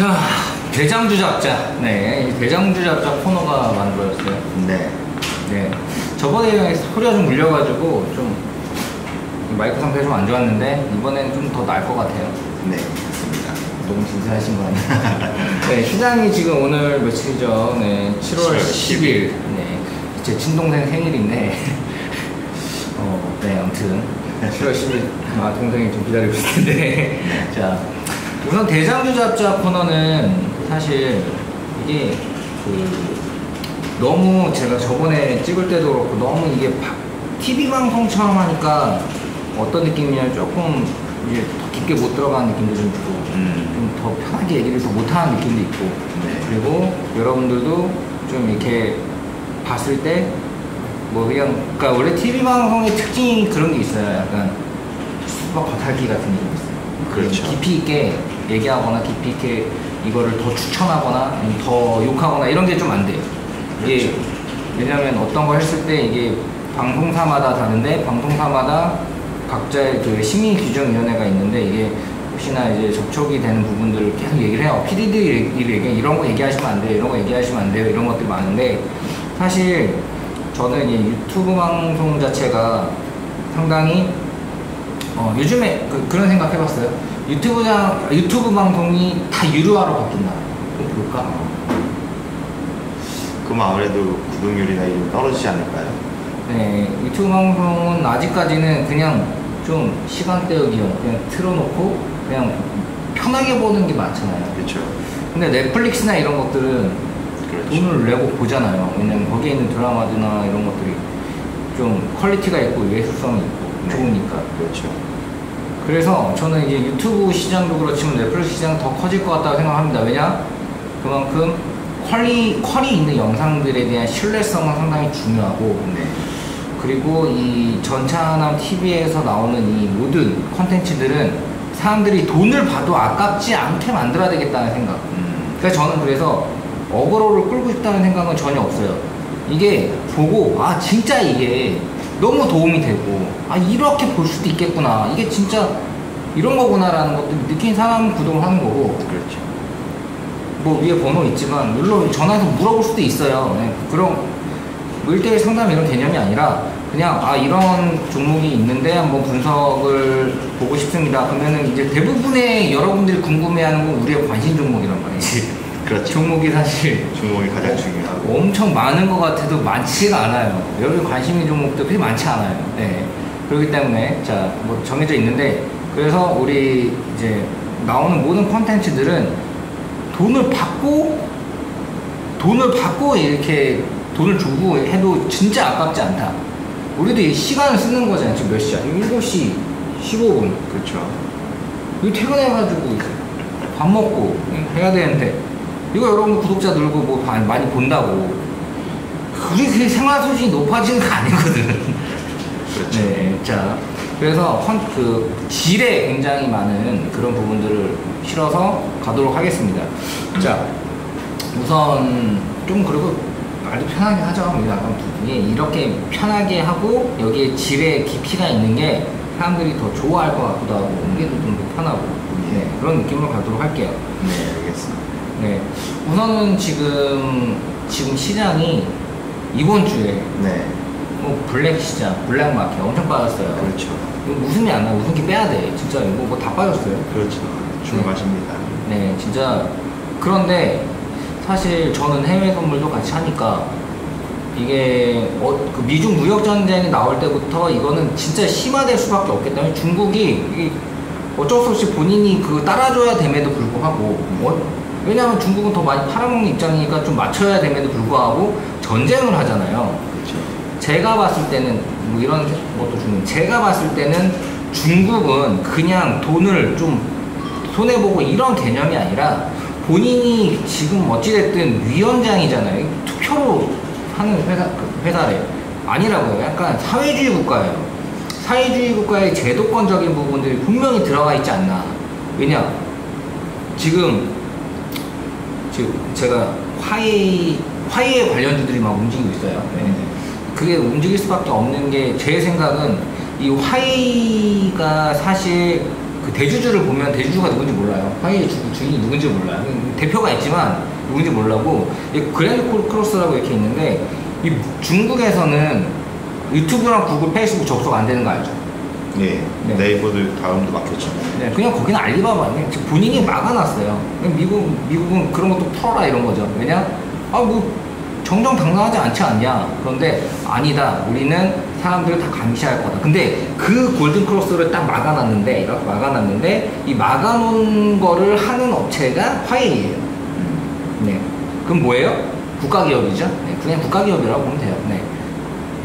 자, 대장주 잡자. 네, 이 대장주 잡자 코너가 만들어졌어요. 네. 네. 저번에 소리가 좀 물려가지고 좀 마이크 상태가 좀 안 좋았는데 이번엔 좀 더 나을 것 같아요. 네, 맞습니다. 너무 진지하신 거 아니에요? 네, 시장이 지금 오늘 며칠이죠? 네, 7월 10일. 네, 제 친동생 생일인데, 네, 아무튼 7월 10일 동생이 좀 기다리고 있을 텐데. 자, 우선 대장주 잡자 코너는 사실 이게 너무 제가 저번에 찍을 때도 그렇고 너무 이게 TV 방송처럼 하니까 어떤 느낌이냐면 조금 이제 더 깊게 못 들어가는 느낌도 좀 있고 좀 더 편하게 얘기를 더 못하는 느낌도 있고 그리고 여러분들도 좀 이렇게 봤을 때 뭐 그냥 그러니까 원래 TV 방송의 특징이 그런 게 있어요. 약간 수박 겉핥기 같은 게 있어요. 그렇죠. 깊이 있게 얘기하거나 깊이 있게 이거를 더 추천하거나 더 욕하거나 이런 게 좀 안 돼요. 이게 그렇죠. 왜냐면 어떤 걸 했을 때 이게 방송사마다 다른데 방송사마다 각자의 그 심의규정위원회가 있는데 이게 혹시나 이제 접촉이 되는 부분들을 계속 얘기를 해요. PD들이 이런 거 얘기하시면 안 돼요. 이런 거 얘기하시면 안 돼요. 이런 것들이 많은데 사실 저는 이 유튜브 방송 자체가 상당히 요즘에 그런 생각 해봤어요. 유튜브 방송이 다 유료화로 바뀐다. 볼까? 그럼 아무래도 구독률이나 이런 게 떨어지지 않을까요? 네, 유튜브 방송은 아직까지는 그냥 좀 시간 때우기용 그냥 틀어놓고 그냥 편하게 보는 게 많잖아요. 그렇죠. 근데 넷플릭스나 이런 것들은 그렇죠. 돈을 내고 보잖아요. 왜냐면 거기에 있는 드라마들이나 이런 것들이 좀 퀄리티가 있고 예술성이 있고 좋으니까. 그렇죠. 그래서 저는 이제 유튜브 시장도 그렇지만 넷플릭스 시장은 더 커질 것 같다고 생각합니다. 왜냐? 그만큼 퀄이 있는 영상들에 대한 신뢰성은 상당히 중요하고 그리고 이 전차남 TV에서 나오는 이 모든 컨텐츠들은 사람들이 돈을 봐도 아깝지 않게 만들어야 되겠다는 생각. 그래서 저는 그래서 어그로를 끌고 싶다는 생각은 전혀 없어요. 이게 보고 진짜 이게 너무 도움이 되고 이렇게 볼 수도 있겠구나, 이게 진짜 이런 거구나 라는 것도 느낀 사람 구독을 하는 거고. 그렇죠. 뭐 위에 번호 있지만 물론 전화해서 물어볼 수도 있어요. 네, 그런 1대1 상담 이런 개념이 아니라 그냥 이런 종목이 있는데 한번 분석을 보고 싶습니다. 그러면은 이제 대부분의 여러분들이 궁금해하는 건 우리의 관심 종목이란 말이지. 그렇죠. 종목이 사실 종목이 가장 중요하고 엄청 많은 것 같아도 많지가 않아요. 여러분 관심 있는 종목도 그렇게 많지 않아요. 네. 그렇기 때문에 뭐 정해져 있는데, 그래서 우리 이제 나오는 모든 콘텐츠들은 돈을 받고 이렇게 돈을 주고 해도 진짜 아깝지 않다. 우리도 이 시간을 쓰는 거잖아요. 지금 몇 시야? 7시 15분. 그렇죠. 이거 퇴근해가지고 밥 먹고 해야 되는데 이거 여러분 구독자 늘고 뭐 많이 본다고 우리 그 생활 수준이 높아지는 거 아니거든. 그렇죠. 네, 자, 그래서 질에 굉장히 많은 그런 부분들을 실어서 가도록 하겠습니다. 자, 우선 좀 그리고 말도 편하게 하죠. 우리 나간 부분이 이렇게 편하게 하고 여기에 질에 깊이가 있는 게 사람들이 더 좋아할 것 같기도 하고 이게 좀 더 편하고 그런 느낌으로 가도록 할게요. 네, 알겠습니다. 네, 우선은 지금 시장이 이번 주에 블랙 시장, 블랙 마켓 엄청 빠졌어요. 그렇죠. 이거 웃음이 안 나. 웃음기 빼야 돼. 진짜 이거 뭐 다 빠졌어요. 그렇죠. 중요하십니다. 네, 진짜. 그런데 사실 저는 해외 선물도 같이 하니까 이게 그 미중 무역 전쟁이 나올 때부터 이거는 진짜 심화될 수밖에 없기 때문에 중국이 어쩔 수 없이 본인이 따라줘야 됨에도 불구하고 왜냐하면 중국은 더 많이 팔아먹는 입장이니까 좀 맞춰야 됨에도 불구하고 전쟁을 하잖아요. 그렇죠. 제가 봤을 때는 뭐 이런 것도 중요해요. 제가 봤을 때는 중국은 그냥 돈을 좀 손해보고 이런 개념이 아니라 본인이 지금 어찌됐든 위원장이잖아요. 투표로 하는 회사래. 아니라고요. 약간 사회주의 국가예요. 사회주의 국가의 제도권적인 부분들이 분명히 들어가 있지 않나. 왜냐? 지금 제가 화해에 관련주들이 막 움직이고 있어요. 네. 그게 움직일 수밖에 없는 게 제 생각은 이 화해가 사실 그 대주주를 보면 대주주가 누군지 몰라요. 화웨이 주인이 누군지 몰라요. 대표가 있지만 누군지 몰라고 그랜드 크로스라고 이렇게 있는데 이 중국에서는 유튜브랑 구글, 페이스북 접속 안 되는 거 알죠? 네. 네. 네이버도 다음도 막혔죠. 네, 그냥 거기는 알리바바 본인이 막아놨어요. 미국은 그런 것도 풀어라 이런 거죠. 왜냐? 정정당당하지 않지 않냐? 그런데 아니다. 우리는 사람들을 다 감시할 거다. 근데 그 골든 크로스를 딱 막아놨는데 이렇게 막아놨는데 이 막아놓은 거를 하는 업체가 화웨이예요. 네. 그럼 뭐예요? 국가기업이죠. 네, 그냥 국가기업이라고 보면 돼요. 네.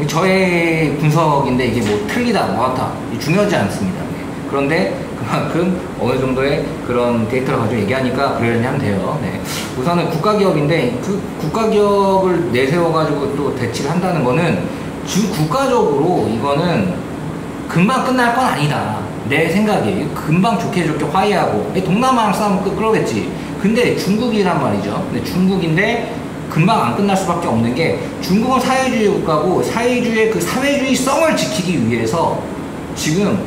저의 분석인데 이게 뭐 틀리다, 뭐하다 중요하지 않습니다. 네. 그런데 그만큼 어느 정도의 그런 데이터를 가지고 얘기하니까 그러려니 하면 돼요. 네. 우선은 국가기업인데 그 국가기업을 내세워가지고 또 대치를 한다는 거는 국가적으로 이거는 금방 끝날 건 아니다. 내 생각에 금방 좋게 화해하고 동남아랑 싸우면 그러겠지. 근데 중국이란 말이죠. 근데 중국인데 금방 안 끝날 수밖에 없는 게 중국은 사회주의 국가고 사회주의의 그 사회주의성을 지키기 위해서 지금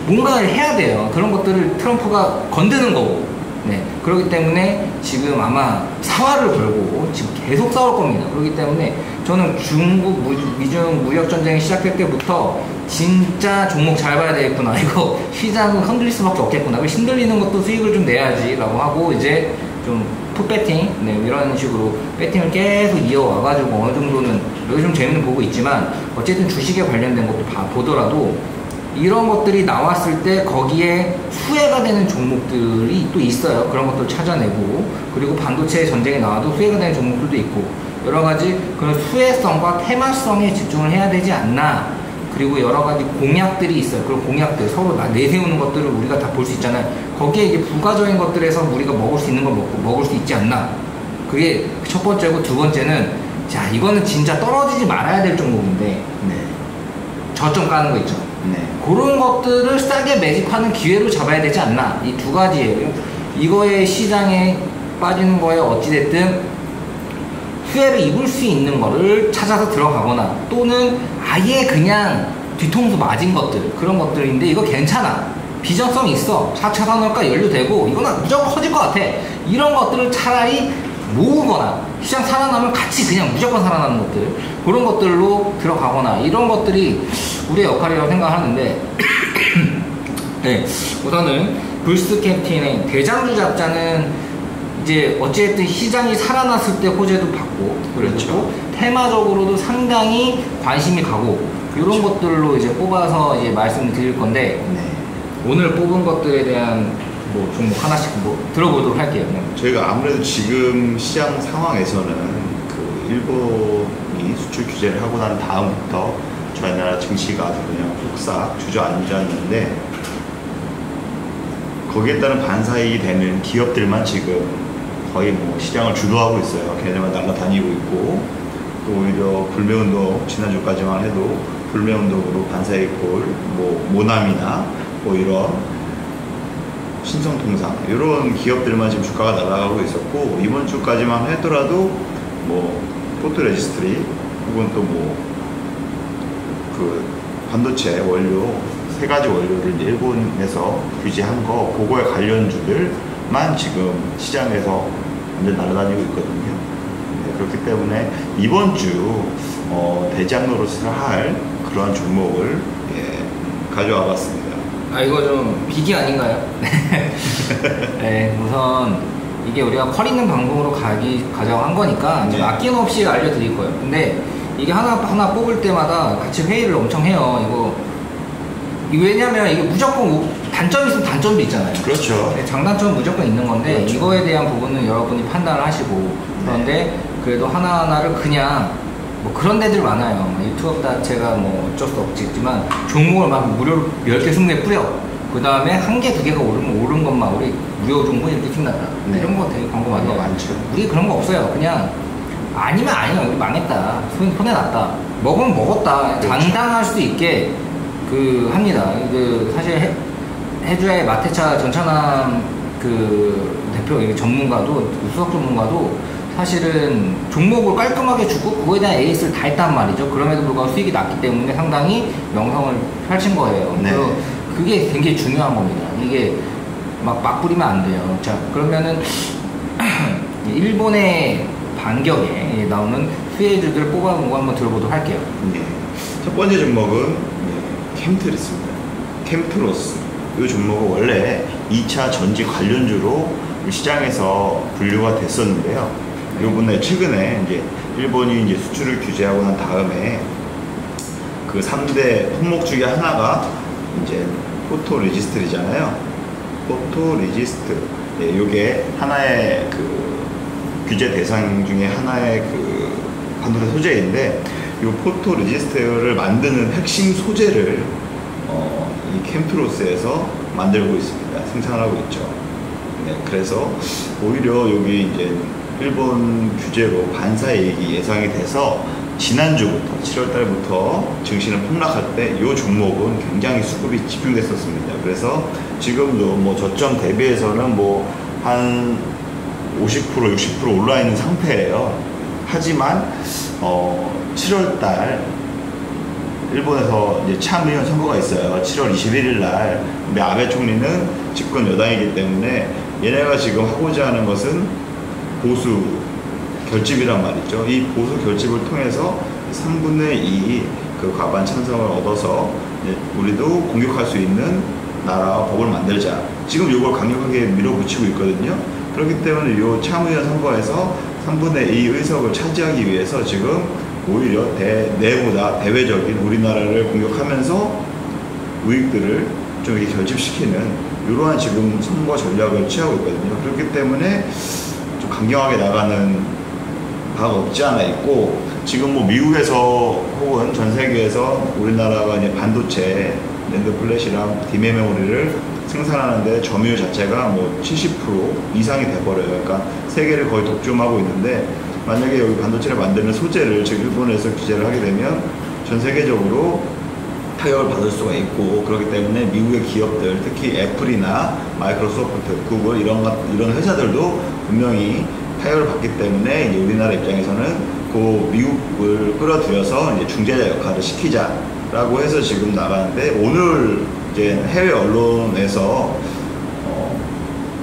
뭔가를 해야 돼요. 그런 것들을 트럼프가 건드는 거고. 네. 그렇기 때문에 지금 아마 사활을 걸고 지금 계속 싸울 겁니다. 그렇기 때문에 저는 중국 미중 무역 전쟁이 시작될 때부터 진짜 종목 잘 봐야 되겠구나. 이거 시장은 흔들릴 수밖에 없겠구나. 흔들리는 것도 수익을 좀 내야지라고 하고 이제 좀 풋배팅, 네, 이런 식으로 배팅을 계속 이어와가지고 어느 정도는 여기 좀 재미는 보고 있지만 어쨌든 주식에 관련된 것도 보더라도 이런 것들이 나왔을 때 거기에 수혜가 되는 종목들이 또 있어요. 그런 것들 찾아내고 그리고 반도체 전쟁이 나와도 수혜가 되는 종목들도 있고 여러 가지 그런 수혜성과 테마성에 집중을 해야 되지 않나. 그리고 여러 가지 공약들이 있어요. 그런 공약들 서로 내세우는 것들을 우리가 다 볼 수 있잖아요. 거기에 이제 부가적인 것들에서 우리가 먹을 수 있는 걸 먹을 수 있지 않나. 그게 첫 번째고 두 번째는 자 이거는 진짜 떨어지지 말아야 될 종목인데 네. 저점 까는 거 있죠. 네. 그런 것들을 싸게 매집하는 기회로 잡아야 되지 않나. 이 두 가지예요. 이거의 시장에 빠지는 거에 어찌됐든 수혜를 입을 수 있는 거를 찾아서 들어가거나 또는 아예 그냥 뒤통수 맞은 것들 그런 것들인데 이거 괜찮아. 비전성 있어. 4차 산업화 연료되고 이거는 무조건 커질 것 같아. 이런 것들을 차라리 모으거나 시장 살아나면 같이 그냥 무조건 살아나는 것들 그런 것들로 들어가거나 이런 것들이 우리의 역할이라고 생각하는데 네, 우선은 불스 캡틴의 대장주 잡자는 이제 어쨌든 시장이 살아났을 때 호재도 받고 그렇죠. 테마적으로도 상당히 관심이 가고 그렇죠. 이런 것들로 이제 뽑아서 이제 말씀을 드릴 건데 네. 오늘 뽑은 것들에 대한 뭐 종목 하나씩 뭐 들어보도록 할게요. 저희가 아무래도 지금 시장 상황에서는 그 일본이 수출 규제를 하고 난 다음부터 저희 나라 증시가 아주 그냥 폭삭 주저앉았는데 거기에 따른 반사이익이 되는 기업들만 지금 거의 뭐 시장을 주도하고 있어요. 걔네만 날아다니고 있고 또 오히려 불매운동 지난주까지만 해도 불매운동으로 반사이익볼 뭐 모남이나 뭐 이런 신성통상 이런 기업들만 지금 주가가 날아가고 있었고 이번 주까지만 하더라도 뭐 포토레지스트리 혹은 또 뭐 그 반도체 원료 세 가지 원료를 일본에서 규제한 거 그거에 관련주들만 지금 시장에서 완전 날아다니고 있거든요. 네, 그렇기 때문에 이번 주 대장 노릇을 할 그런 종목을 가져와 봤습니다. 아 이거 좀 비기 아닌가요? 네, 우선 이게 우리가 퀄 있는 방송으로 가져간 거니까 네. 아낌없이 알려드릴 거예요. 근데 이게 하나 뽑을 때마다 같이 회의를 엄청 해요. 왜냐면 이게 무조건 단점이 있으면 단점도 있잖아요. 그렇죠. 네, 장단점은 무조건 있는 건데 그렇죠. 이거에 대한 부분은 여러분이 판단을 하시고 그런데 그래도 하나하나를 그냥 뭐 그런 데들 많아요. 유튜브 자체가 뭐 어쩔 수 없지만 종목을 막 무료로 10개, 20개 뿌려. 그 다음에 한 개, 두 개가 오른 것만 우리 무료 종목 이렇게 튀긴다. 네. 이런 거 되게 광고 많이 많죠. 우리 그런 거 없어요. 그냥 아니면 아니야. 우리 망했다. 손해 났다. 먹으면 먹었다. 그렇죠. 장담할 수 있게 합니다. 사실 해주의 마테차 전차남 대표 전문가도 수석 전문가도 사실은 종목을 깔끔하게 주고 그거에 대한 에이스를 다 했단 말이죠. 그럼에도 불구하고 수익이 났기 때문에 상당히 명성을 펼친 거예요. 네. 그게 굉장히 중요한 겁니다. 이게 막 뿌리면 안 돼요. 자, 그러면은 일본의 반격에 나오는 수혜주들을 뽑아본 거 한번 들어보도록 할게요. 네. 첫 번째 종목은 캠트리스입니다. 캠트로스. 이 종목은 원래 2차 전지 관련주로 시장에서 분류가 됐었는데요. 요번에 최근에 이제 일본이 이제 수출을 규제하고 난 다음에 그 3대 품목 중에 하나가 이제 포토 레지스트잖아요. 포토 레지스트. 예, 요게 하나의 그 규제 대상 중에 하나의 그 반도체 소재인데, 이 포토 레지스트를 만드는 핵심 소재를 이 캠트로스에서 만들고 있습니다. 생산하고 있죠. 네, 그래서 오히려 여기 이제 일본 규제로 반사이익이 예상이 돼서 지난주부터 7월달부터 증시는 폭락할 때 이 종목은 굉장히 수급이 집중됐었습니다. 그래서 지금도 뭐 저점 대비해서는 뭐 한 50% 60% 올라 있는 상태예요. 하지만 7월달 일본에서 이제 참의원 선거가 있어요. 7월 21일 날. 근데 아베 총리는 집권 여당이기 때문에 얘네가 지금 하고자 하는 것은 보수 결집이란 말이죠. 이 보수 결집을 통해서 3분의 2 그 과반 찬성을 얻어서 우리도 공격할 수 있는 나라와 법을 만들자. 지금 이걸 강력하게 밀어붙이고 있거든요. 그렇기 때문에 이 참의원 선거에서 3분의 2 의석을 차지하기 위해서 지금 오히려 내보다 대외적인 우리나라를 공격하면서 우익들을 좀 이렇게 결집시키는 이러한 지금 선거 전략을 취하고 있거든요. 그렇기 때문에 좀 강경하게 나가는 바가 없지 않아 있고, 지금 뭐 미국에서 혹은 전 세계에서 우리나라가 이제 반도체, 낸드 플래시랑 디매 메모리를 생산하는데 점유율 자체가 뭐 70% 이상이 돼버려요. 그러니까 세계를 거의 독점하고 있는데, 만약에 여기 반도체를 만드는 소재를 즉 일본에서 규제를 하게 되면 전 세계적으로 타격을 받을 수가 있고, 그렇기 때문에 미국의 기업들, 특히 애플이나 마이크로소프트, 구글 이런 회사들도 분명히 타격을 받기 때문에 이제 우리나라 입장에서는 그 미국을 끌어들여서 이제 중재자 역할을 시키자라고 해서 지금 나가는데, 오늘 이제 해외 언론에서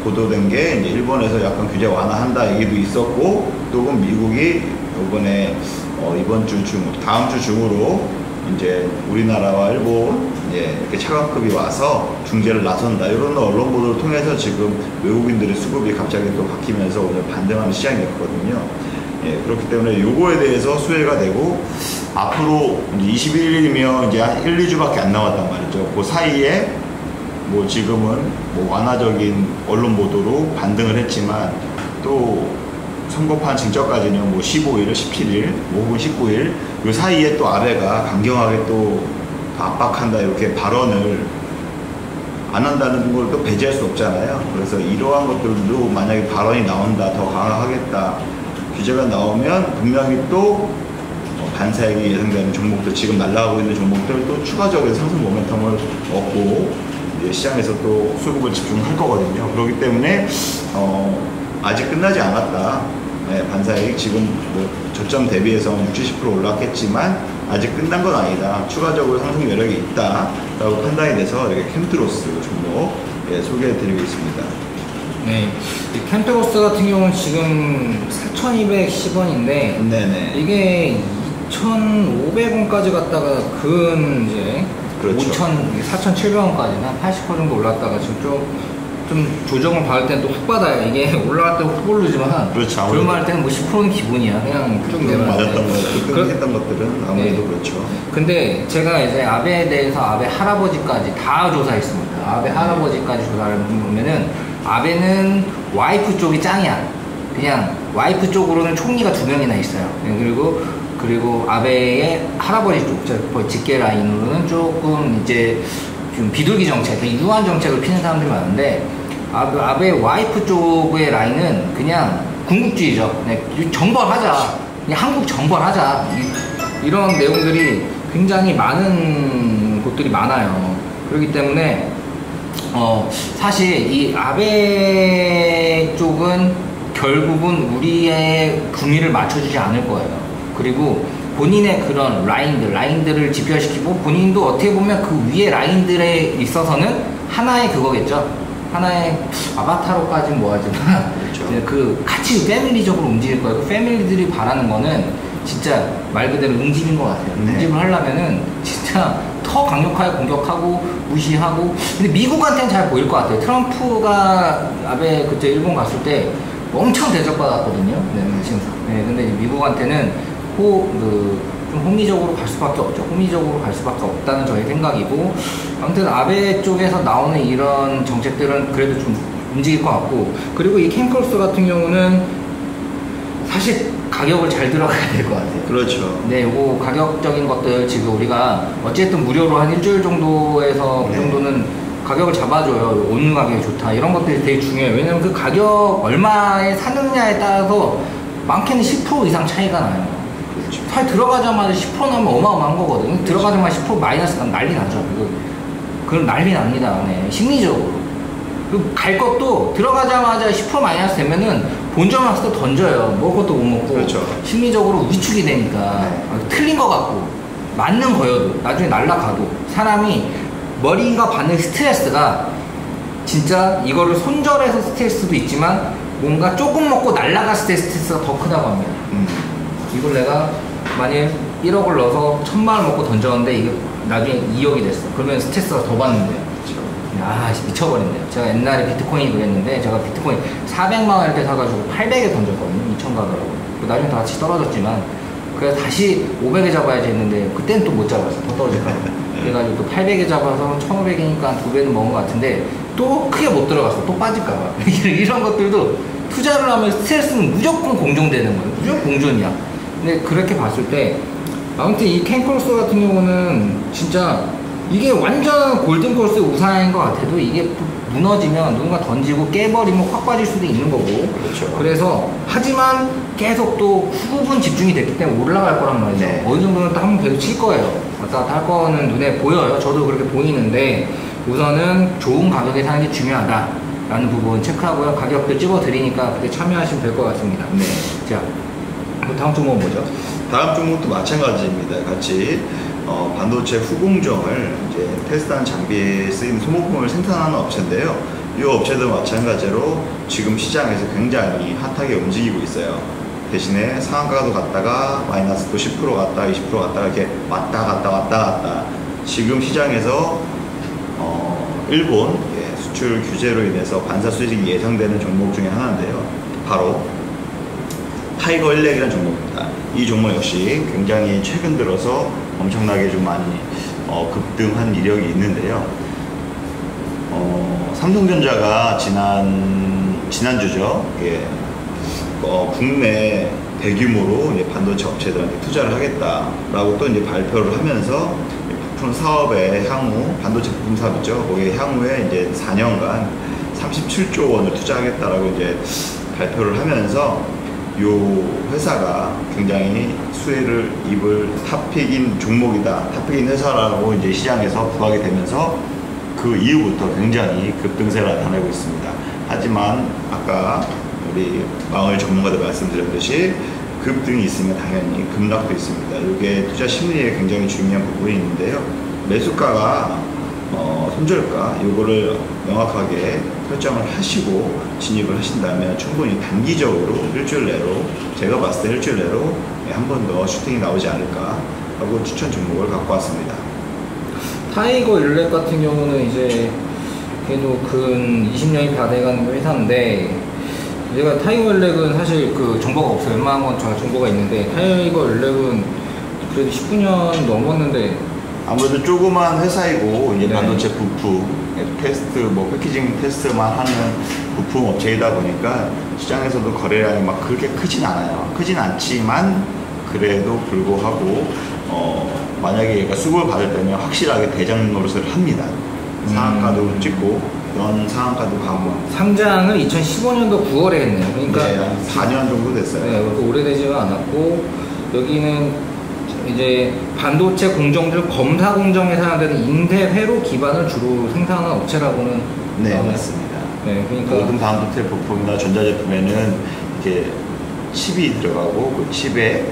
보도된 게 이제 일본에서 약간 규제 완화한다 얘기도 있었고, 또 미국이 이번에 이번 주 다음 주 중으로 이제 우리나라와 일본 이렇게 차관급이 와서 중재를 나선다, 이런 언론 보도를 통해서 지금 외국인들의 수급이 갑자기 또 바뀌면서 오늘 반등하는 시장이었거든요. 예, 그렇기 때문에 요거에 대해서 수혜가 되고, 앞으로 21일이면 이제 한 1, 2주밖에 안 남았단 말이죠. 그 사이에 뭐 지금은 뭐 완화적인 언론 보도로 반등을 했지만, 또 선거판 직전까지는 뭐 15일, 17일, 뭐 혹은 19일 요 사이에 또 아베가 강경하게 또 압박한다 이렇게 발언을 안 한다는 걸 또 배제할 수 없잖아요. 그래서 이러한 것들도 만약에 발언이 나온다, 더 강화하겠다, 규제가 나오면 분명히 또 반사익이 예상되는 종목들, 지금 날아가고 있는 종목들 또 추가적인 상승 모멘텀을 얻고 이제 시장에서 또 수급을 집중할 거거든요. 그렇기 때문에 아직 끝나지 않았다. 네, 반사익 지금 뭐 저점 대비해서 60, 70% 올랐겠지만 아직 끝난 건 아니다. 추가적으로 상승 여력이 있다라고 판단이 돼서 이렇게 캠트로스 종목 소개해드리고 있습니다. 네, 이 캠트로스 같은 경우는 지금 4,210원인데, 네네. 이게 2,500원까지 갔다가 이제 그렇죠. 4,700원까지 한 80% 정도 올랐다가 지금 좀 조정을 받을 때는 또 훅 받아요. 이게 올라갈 때 훅 오르지만, 그렇죠. 조정할 때는 뭐 10%는 기본이야. 그냥 쭉 내려가야 맞았던 것들, 했던 것들은 아무래도 네. 그렇죠. 근데 제가 이제 아베에 대해서 아베 할아버지까지 다 조사했습니다. 아베 할아버지까지 조사를 보면은 아베는 와이프 쪽이 짱이야. 그냥 와이프 쪽으로는 총리가 2명이나 있어요. 그리고 아베의 할아버지 쪽, 직계 라인으로는 조금 이제 좀 비둘기 정책, 유한 정책을 피는 사람들이 많은데, 아베 와이프 쪽의 라인은 그냥 군국주의죠. 그냥 정벌하자. 그냥 한국 정벌하자. 이런 내용들이 굉장히 많은 곳들이 많아요. 그렇기 때문에, 사실 이 아베 쪽은 결국은 우리의 분위를 맞춰주지 않을 거예요. 그리고 본인의 그런 라인들을 집결시키고 본인도 어떻게 보면 그 위에 라인들에 있어서는 하나의 그거겠죠. 하나의 아바타로까지는 뭐하지만 그렇죠. 그 같이 패밀리적으로 움직일 거예요. 그 패밀리들이 바라는 거는 진짜 말 그대로 응집인 것 같아요. 네. 응집을 하려면은 진짜 더 강력하게 공격하고 무시하고. 근데 미국한테는 잘 보일 것 같아요. 트럼프가 아베 그때 일본 갔을 때 엄청 대접받았거든요. 네, 근데 이제 미국한테는 좀 호미적으로 갈 수밖에 없죠. 호미적으로 갈 수밖에 없다는 저의 생각이고, 아무튼 아베 쪽에서 나오는 이런 정책들은 그래도 좀 움직일 것 같고, 그리고 이 캠컬스 같은 경우는 사실 가격을 잘 들어가야 될 것 같아요. 그렇죠. 네, 요거 가격적인 것들 지금 우리가 어쨌든 무료로 한 일주일 정도에서 그 네. 정도는 가격을 잡아줘요. 어느 가격이 좋다. 이런 것들이 되게 중요해요. 왜냐면 그 가격 얼마에 사느냐에 따라서 많게는 10% 이상 차이가 나요. 그렇죠. 살 들어가자마자 10% 나면 어마어마한 거거든요. 들어가자마자 10% 마이너스 나면 난리 나죠. 그럼 난리 납니다. 네, 심리적으로. 그리고 갈 것도 들어가자마자 10% 마이너스 되면은 본점 왔을 때 던져요. 먹을 것도 못 먹고. 그렇죠. 심리적으로 위축이 되니까. 네. 틀린 것 같고. 맞는 거여도. 나중에 날아가도. 사람이 머리가 받는 스트레스가 진짜 이거를 손절해서 스트레스도 있지만 뭔가 조금 먹고 날아갔을 때 스트레스가 더 크다고 합니다. 이걸 내가 만약에 1억을 넣어서 1000만원 먹고 던졌는데 이게 나중에 2억이 됐어. 그러면 스트레스가 더 받는데요. 그렇죠. 아, 미쳐버린대요. 제가 옛날에 비트코인이 그랬는데 제가 비트코인 400만원 이렇게 사가지고 800에 던졌거든요. 2000 가더라고요. 나중에 다 같이 떨어졌지만 그래서 다시 500에 잡아야지 했는데 그때는 또 못 잡았어. 더 떨어질까봐. 그래가지고 또 800에 잡아서 1500이니까 2배는 먹은 것 같은데 또 크게 못 들어갔어. 또 빠질까봐. 이런 것들도 투자를 하면 스트레스는 무조건 공존되는 거예요. 무조건 공존이야. 근데 그렇게 봤을 때 아무튼 이 캠컬스 같은 경우는 진짜 이게 완전 골든콜스 우상인 것 같아도 이게 무너지면 누군가 던지고 깨버리면 확 빠질 수도 있는 거고. 그렇죠. 그래서 하지만 계속 또 후분 집중이 됐기 때문에 올라갈 거란 말이죠. 네. 어느 정도는 또 한 번 계속 칠 거예요. 왔다 갔다 할 거는 눈에 보여요. 저도 그렇게 보이는데 우선은 좋은 가격에 사는 게 중요하다라는 부분 체크하고요. 가격도 집어드리니까 그때 참여하시면 될 것 같습니다. 네. 자, 다음 종목은 뭐죠? 다음 종목도 마찬가지입니다. 같이 반도체 후공정을 이제 테스트한 장비에 쓰이는 소모품을 생산하는 업체인데요. 이 업체도 마찬가지로 지금 시장에서 굉장히 핫하게 움직이고 있어요. 대신에 상한가도 갔다가 마이너스 또 10% 갔다가 20% 갔다가 이렇게 왔다 갔다 지금 시장에서 일본 수출 규제로 인해서 반사 수익이 예상되는 종목 중에 하나인데요. 바로 타이거 일렉이라는 종목입니다. 이 종목 역시 굉장히 최근 들어서 엄청나게 좀 많이 급등한 이력이 있는데요. 삼성전자가 지난주죠. 예, 국내 대규모로 이제 반도체 업체들한테 투자를 하겠다라고 또 이제 발표를 하면서 부품 사업의 향후 반도체 부품 사업이죠. 거기에 향후에 이제 4년간 37조 원을 투자하겠다라고 이제 발표를 하면서 요 회사가 굉장히 수혜를 입을 탑픽인 종목이다, 탑픽인 회사라고 이제 시장에서 부각이 되면서 그 이후부터 굉장히 급등세를 나타내고 있습니다. 하지만 아까 우리 마을 전문가들 말씀드렸듯이 급등이 있으면 당연히 급락도 있습니다. 이게 투자 심리에 굉장히 중요한 부분이 있는데요. 매수가가 손절가 요거를 명확하게 설정을 하시고 진입을 하신다면 충분히 단기적으로 일주일 내로, 제가 봤을 때 일주일 내로 한 번 더 슈팅이 나오지 않을까 하고 추천 종목을 갖고 왔습니다. 타이거 일렉 같은 경우는 이제 걔도 근 20년이 다 돼가는 회사인데 제가 타이거 일렉은 사실 그 정보가 없어요. 웬만한 건 정보가 있는데 타이거 일렉은 그래도 19년 넘었는데 아무래도 조그만 회사이고 이제 네. 반도체 부품 테스트, 패키징 테스트만 하는 부품 업체이다 보니까 시장에서도 거래량이 막 그렇게 크진 않아요. 크진 않지만 그래도 불구하고 만약에 얘가 수급을 받을 때면 확실하게 대장 노릇을 합니다. 상한가도 찍고 연 상한가도 가고. 상장을 2015년도 9월에 했네요. 그러니까 네, 한 4년 정도 됐어요. 네, 그렇게 오래되지는 않았고 여기는 이제 반도체 공정들 검사 공정에 사용되는 인쇄회로 기반을 주로 생산하는 업체라고는 네, 나와요. 맞습니다. 네, 그러니까 모든 반도체 부품이나 전자제품에는 이제 칩이 들어가고 그 칩에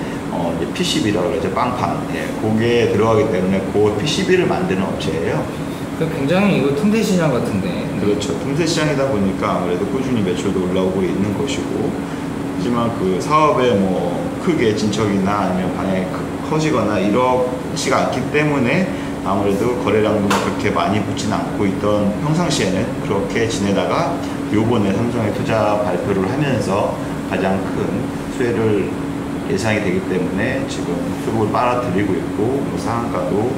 이제 PCB라고 그러죠. 빵판. 예, 그게 들어가기 때문에 그 PCB를 만드는 업체예요. 굉장히 이거 틈새 시장 같은데. 그렇죠. 틈새 시장이다 보니까 아무래도 꾸준히 매출도 올라오고 있는 것이고, 하지만 그 사업에 뭐 크게 진척이나 아니면 방향이 커지거나 이렇지가 않기 때문에 아무래도 거래량도 그렇게 많이 붙지는 않고 있던 평상시에는 그렇게 지내다가 요번에 삼성의 투자 발표를 하면서 가장 큰 수혜를 예상이 되기 때문에 지금 수급을 빨아들이고 있고, 뭐 상한가도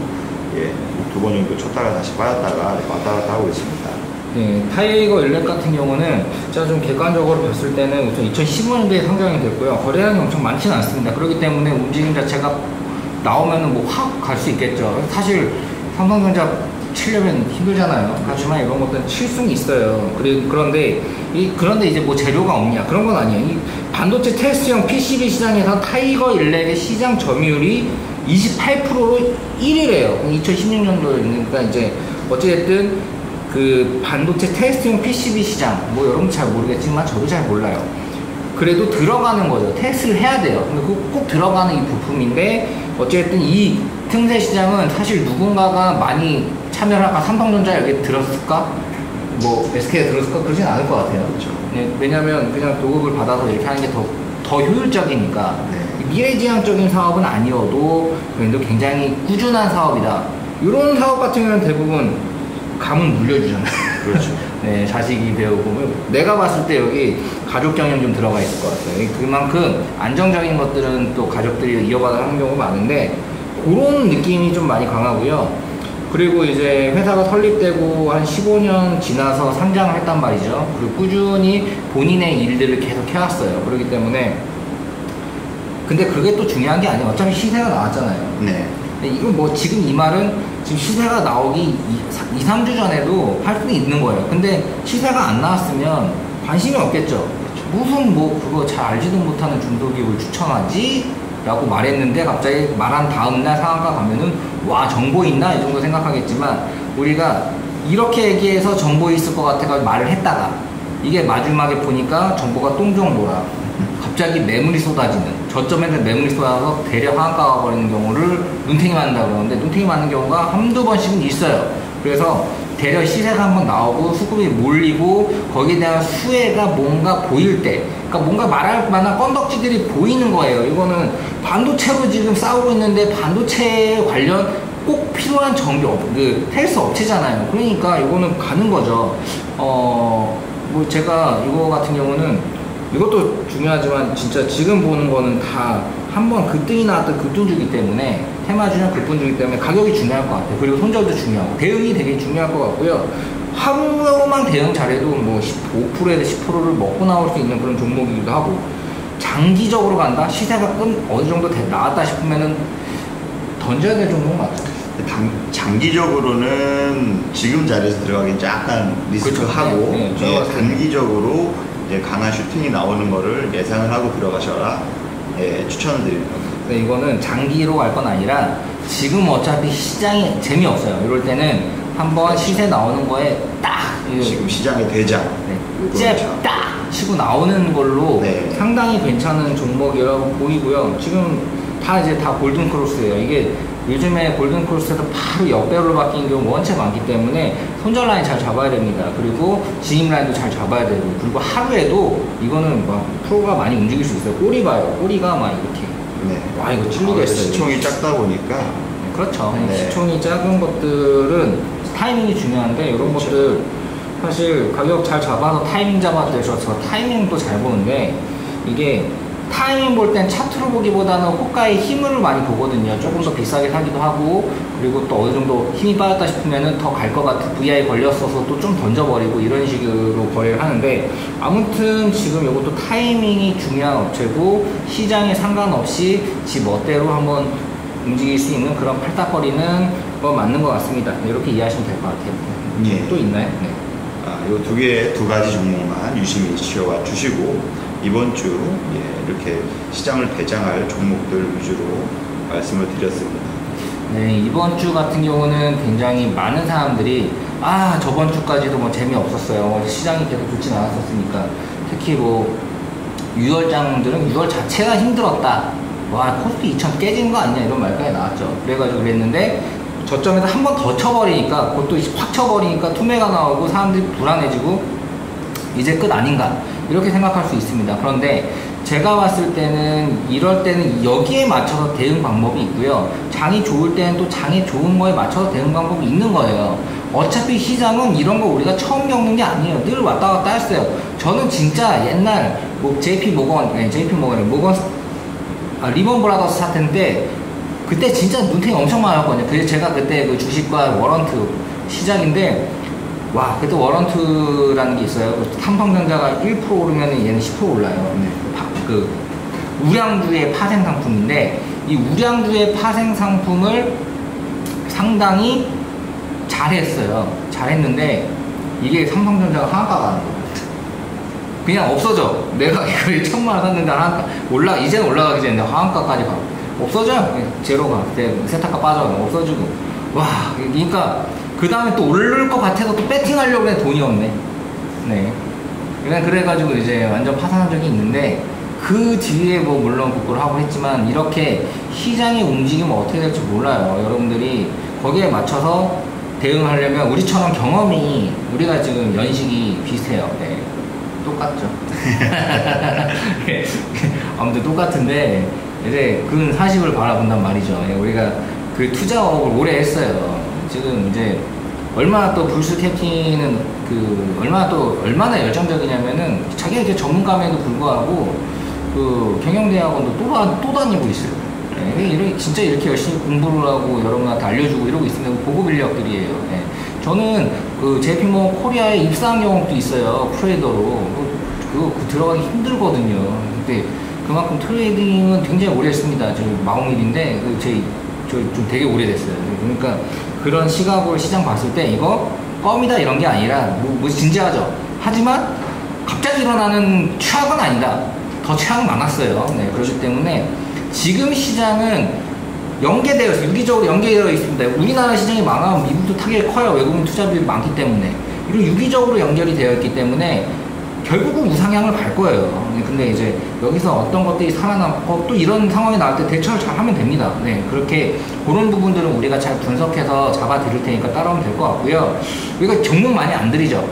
예, 두 번 정도 쳤다가 다시 빠졌다가 왔다 갔다 하고 있습니다. 네, 타이거 일렉 같은 경우는 제가 좀 객관적으로 봤을 때는 우선 2015년도에 상장이 됐고요. 거래량이 엄청 많지는 않습니다. 그렇기 때문에 움직임 자체가 나오면은 뭐 확 갈 수 있겠죠. 사실 삼성전자 치려면 힘들잖아요. 하지만 이런 것들은 칠 수는 있어요. 그런데 이제 뭐 재료가 없냐 그런 건 아니에요. 이 반도체 테스트용 PCB 시장에서 타이거 일렉의 시장 점유율이 28%로 1위래요. 2016년도니까 이제 어찌됐든 그 반도체 테스트용 PCB 시장 뭐 여러분 잘 모르겠지만 저도 잘 몰라요. 그래도 들어가는 거죠. 테스트를 해야 돼요. 근데 꼭 들어가는 이 부품인데 어쨌든 이 틈새 시장은 사실 누군가가 많이 참여를 할까? 삼성전자 여기 들었을까? 뭐 SK에 들었을까? 그러진 않을 것 같아요. 그렇죠. 네, 왜냐면 그냥 도급을 받아서 이렇게 하는 게 더 효율적이니까. 네. 미래지향적인 사업은 아니어도 그래도 굉장히 꾸준한 사업이다. 이런 사업 같은 경우는 대부분 감은 물려주잖아요. 그렇죠. 네, 자식이 배우고 내가 봤을 때 여기 가족 경영 좀 들어가 있을 것 같아요. 그만큼 안정적인 것들은 또 가족들이 이어가다 하는 경우가 많은데 그런 느낌이 좀 많이 강하고요. 그리고 이제 회사가 설립되고 한 15년 지나서 상장을 했단 말이죠. 그리고 꾸준히 본인의 일들을 계속 해왔어요. 그렇기 때문에 근데 그게 또 중요한 게 아니에요. 어차피 시세가 나왔잖아요. 네. 근데 이건 뭐 지금 이 말은 지금 시세가 나오기 2, 3주 전에도 할 수는 있는 거예요. 근데 시세가 안 나왔으면 관심이 없겠죠. 무슨 뭐 그거 잘 알지도 못하는 중소기업을 추천하지? 라고 말했는데 갑자기 말한 다음날 상한가 가면은 와 정보 있나? 이 정도 생각하겠지만 우리가 이렇게 얘기해서 정보 있을 것 같아서 말을 했다가 이게 마지막에 보니까 정보가 똥정보라 갑자기 매물이 쏟아지는 저점에서 매물이 쏟아져서 대략 하한가가 가버리는 경우를 눈탱이 맞는다고 그러는데 눈탱이 맞는 경우가 한두 번씩은 있어요. 그래서 대략 시세가 한번 나오고 수급이 몰리고 거기에 대한 수혜가 뭔가 보일 때 그러니까 뭔가 말할 만한 건덕지들이 보이는 거예요. 이거는 반도체로 지금 싸우고 있는데 반도체 관련 꼭 필요한 테스트 업체잖아요. 그러니까 이거는 가는 거죠. 뭐 제가 이거 같은 경우는 이것도 중요하지만 진짜 지금 보는 거는 다 한번 급등이 나왔던 급등주기 때문에 테마주는 급등주기 때문에 가격이 중요할 것 같아요. 그리고 손절도 중요하고 대응이 되게 중요할 것 같고요. 하루만 대응 잘해도 뭐 5%에서 10%를 먹고 나올 수 있는 그런 종목이기도 하고 장기적으로 간다? 시세가 어느 정도 나왔다 싶으면은 던져야 될 종목은 맞죠. 장기적으로는 지금 자리에서 들어가긴 약간 리스크하고 네, 예, 단기적으로 이제 강한 슈팅이 나오는 거를 예상을 하고 들어가셔라 예, 추천을 드립니다. 네, 이거는 장기로 갈 건 아니라 지금 어차피 시장이 재미없어요. 이럴 때는 한번 시세 나오는 거에 딱 지금 시장의 대장 딱 치고 나오는 걸로 네. 상당히 괜찮은 종목이라고 보이고요. 지금 이제 다 골든 크로스예요. 이게 요즘에 골든 크로스에서 바로 역배로 바뀐 경우 원체 많기 때문에 손절 라인 잘 잡아야 됩니다. 그리고 진입 라인도 잘 잡아야 되고 그리고 하루에도 이거는 막 프로가 많이 움직일 수 있어요. 꼬리 봐요. 꼬리가 막 이렇게 네. 와 이거 찔리겠어요. 시총이 작다 보니까 그렇죠. 네. 시총이 작은 것들은 타이밍이 중요한데 이런 그렇죠. 것들 사실 가격 잘 잡아서 타이밍 잡아도 되죠. 저 타이밍도 잘 보는데 이게 타이밍 볼 땐 차트로 보기보다는 호가의 힘을 많이 보거든요. 조금 더 비싸게 사기도 하고 그리고 또 어느 정도 힘이 빠졌다 싶으면은 더 갈 것 같은 VI 걸렸어서 또 좀 던져버리고 이런 식으로 거래를 하는데 아무튼 지금 이것도 타이밍이 중요한 업체고 시장에 상관없이 지 멋대로 한번 움직일 수 있는 그런 팔딱거리는 거 맞는 것 같습니다. 이렇게 이해하시면 될 것 같아요. 예. 또 있나요? 네. 요 두 가지 종목만 유심히 지켜봐 주시고 이번 주 예, 이렇게 시장을 대장할 종목들 위주로 말씀을 드렸습니다. 네, 이번 주 같은 경우는 굉장히 많은 사람들이 저번 주까지도 뭐 재미없었어요. 시장이 계속 좋진 않았었으니까 특히 뭐 6월장들은 6월 자체가 힘들었다 와 코스피 2000 깨지는 거 아니냐 이런 말까지 나왔죠. 그래가지고 그랬는데 저점에서 한 번 더 쳐버리니까 그것도 확 쳐버리니까 투매가 나오고 사람들이 불안해지고 이제 끝 아닌가 이렇게 생각할 수 있습니다. 그런데 제가 봤을 때는 이럴 때는 여기에 맞춰서 대응 방법이 있고요. 장이 좋을 때는 또 장이 좋은 거에 맞춰서 대응 방법이 있는 거예요. 어차피 시장은 이런 거 우리가 처음 겪는 게 아니에요. 늘 왔다 갔다 했어요. 저는 진짜 옛날 뭐 리먼 브라더스 사태 때 그때 진짜 눈탱이 엄청 많았거든요. 그래서 제가 그때 그 주식과 워런트 시작인데 와 그때 워런트라는 게 있어요. 삼성전자가 1% 오르면 얘는 10% 올라요. 그 우량주의 파생 상품인데 이 우량주의 파생 상품을 상당히 잘했어요. 잘했는데 이게 삼성전자가 하한가가 안 돼요. 그냥 없어져. 내가 이거 1000만원 샀는데 이제는 올라가기 전에 하한가까지 가. 없어져요. 제로가. 그때 세타가 빠져. 없어지고. 와, 그러니까 그 다음에 또 오를 것 같아서 또 배팅하려고 했는데 돈이 없네. 네. 그래가지고 이제 완전 파산한 적이 있는데 그 뒤에 뭐 물론 복구를 하고 했지만 이렇게 시장의 움직임은 어떻게 될지 몰라요. 여러분들이 거기에 맞춰서 대응하려면 우리처럼 경험이 우리가 지금 연식이 비슷해요. 네. 똑같죠. 아무튼 똑같은데 이제 근 40을 바라본단 말이죠. 우리가 그 투자업을 오래 했어요. 지금 이제 얼마나 또 불스 캡틴은 얼마나 열정적이냐면은 자기가 이제 전문가임에도 불구하고 그 경영대학원도 또 다니고 있어요. 네, 진짜 이렇게 열심히 공부를 하고 여러분한테 알려주고 이러고 있으면 고급 인력들이에요. 네. 저는 그 JP모 코리아에 입사한 경험도 있어요. 트레이더로. 그거 들어가기 힘들거든요. 근데 그만큼 트레이딩은 굉장히 오래 했습니다. 지금 40일인데 좀 되게 오래됐어요. 그러니까 그런 시각으로 시장 봤을 때 이거 껌이다 이런 게 아니라 뭐 진지하죠. 하지만 갑자기 일어나는 최악은 아니다. 더 최악은 많았어요. 네, 그렇기 때문에 지금 시장은 연계되어 있어요. 유기적으로 연계되어 있습니다. 우리나라 시장이 망하면 미국도 타격이 커요. 외국인 투자들이 많기 때문에. 이런 유기적으로 연결이 되어 있기 때문에 결국은 우상향을 갈 거예요. 근데 이제 여기서 어떤 것들이 살아남고 또 이런 상황이 나올 때 대처를 잘 하면 됩니다. 네, 그렇게 그런 부분들은 우리가 잘 분석해서 잡아 드릴 테니까 따라오면 될 것 같고요. 우리가 종목 많이 안 드리죠.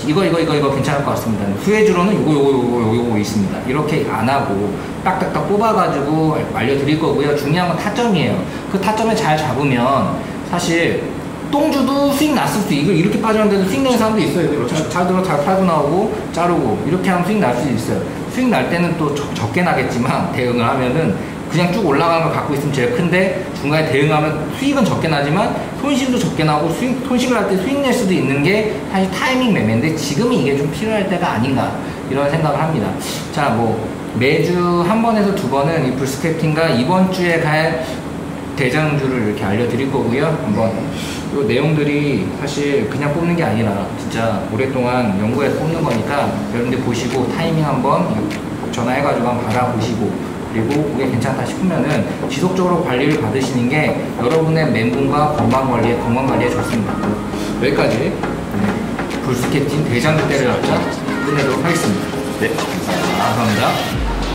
이거 괜찮을 것 같습니다. 수혜주로는 요거 있습니다. 이렇게 안 하고 딱딱딱 뽑아가지고 알려드릴 거고요. 중요한 건 타점이에요. 그 타점을 잘 잡으면 사실 똥주도 수익 났을 수 이거 이렇게 빠졌는데도 수익 내는 사람도 있어요. 잘 팔고 나오고 자르고 이렇게 하면 수익 날 수 있어요. 수익 날 때는 또 적게 나겠지만 대응을 하면은 그냥 쭉 올라가는 걸 갖고 있으면 제일 큰데 중간에 대응하면 수익은 적게 나지만 손실도 적게 나고 손실을 할 때 수익 낼 수도 있는 게 사실 타이밍 매매인데 지금은 이게 좀 필요할 때가 아닌가 이런 생각을 합니다. 자, 뭐 매주 한 번에서 두 번은 이 불스캡틴과 이번 주에 갈 대장주를 이렇게 알려드릴 거고요. 한번 이 내용들이 사실 그냥 뽑는 게 아니라 진짜 오랫동안 연구해서 뽑는 거니까 여러분들 보시고 타이밍 한번 전화해가지고 한번 받아보시고 그리고 그게 괜찮다 싶으면은 지속적으로 관리를 받으시는 게 여러분의 멘붕과 건강관리에 좋습니다. 여기까지 불스캡틴 대장주 때를 잡자 끝내도록 하겠습니다. 네, 감사합니다.